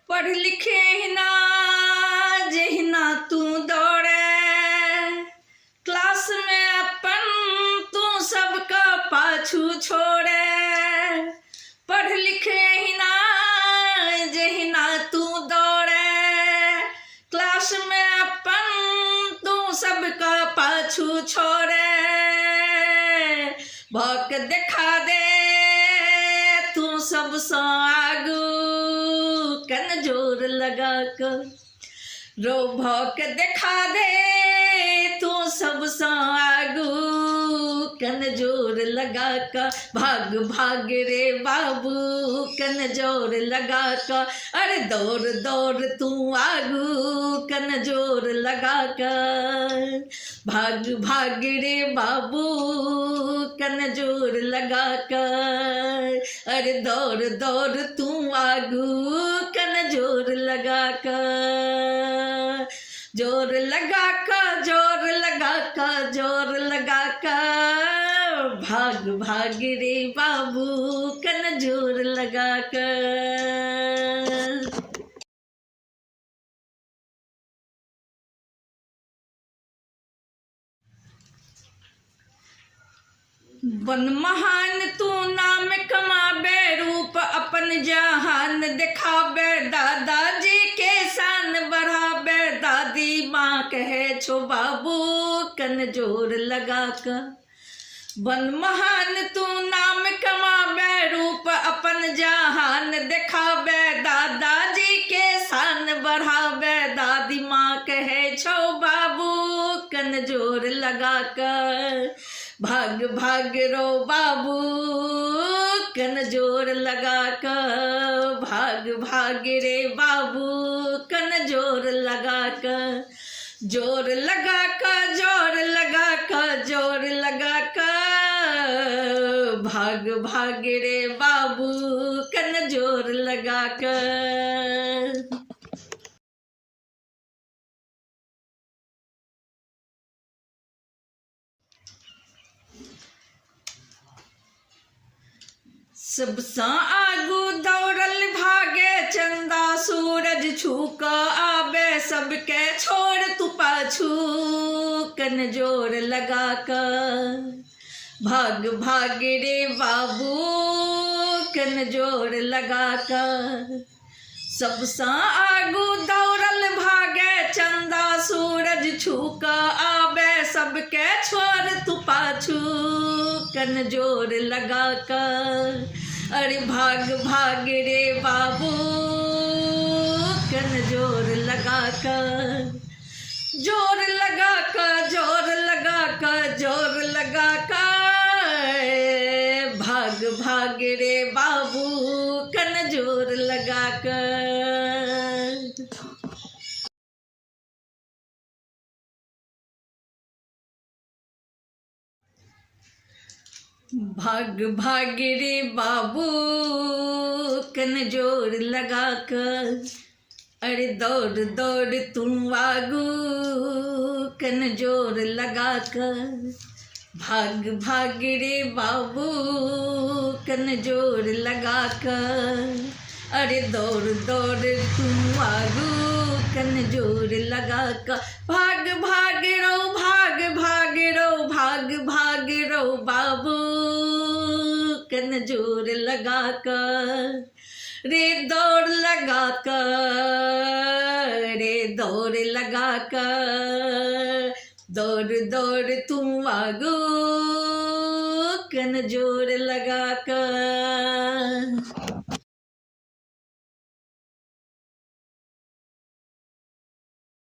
पढ़ लिखे हिना जहिना तू दौड़े, क्लास में अपन तू सबका पाछू छोड़े। पढ़ लिखे हिना जहिना तू दौड़े, क्लास में अपन तू सबका पाछू छोड़े। भौक दिखा दे तू सबसे आगू, कन जोर लगा कर रो। भौक दिखा दे तू सबसे आगू, कन जोर लगा कर भाग भाग रे बाबू, कन जोर लगा कर। अरे दौड़ दौड़ तू आगू, कन जोर लगा कर भाग भाग रे बाबू, कन जोर लगा कर। अरे दौड़ दौड़ तू आगू, कन जोर लगा कर। जोर लगा कर, जोर लगा कर, जोर लगा कर भाग भाग रे बाबू, कन जोर लगा कर। बन महान तू नाम कमाबे, रूप अपन जहान दिखाबे। दादाजी के शान बढ़ाबे, दादी माँ कहे छो बाबू, कन जोर लगा कर। बन महान तू नाम कमाबे, रूप अपन जहान दिखाबे। दादाजी के शान बढ़ाबे, दादी माँ कहे छो बाबू, कन जोर लगा कर भाग भाग रो बाबू, कन जोर लगा कर भाग भाग रे बाबू, कन जोर लगा कर। जोर लगा कर, जोर लगा कर, जोर लगा कर भाग भाग रे बाबू, कन जोर लगा कर। सबसा आगू दौड़ल भागे, चंदा सूरज छूक आबे। सबके छोड़ तू पाछू, कन जोर लगा कर भाग भाग रे बाबू, कन जोर लगा कर। सबसा आगू दौड़ल भागे, चंदा सूरज छूक आबे। सबके छोड़ तू पाछू, कन जोर लगा कर। अरे भाग भाग रे बाबू, कन जोर लगा कर। जोर लगा कर, जोर लगा कर, जोर लगा कर भाग भाग रे बाबू, कन जोर लगा कर। भाग भाग रे बाबू, कन जोर लगा कर। अरे दौड़ दौड़ तू आगू, कन जोर लगा कर भाग भाग रे बाबू, कन जोर लगा कर। अरे दौड़ दौड़ तू आगू, कन जोर लगा कर भाग भाग रो, भाग भाग रो, भाग भाग रो बाबू, कन जोर लगा कर। रे दौड़ लगा कर, रे दौड़ लगा कर, दौड़ दौड़ तू आगू, कन जोर लगा कर।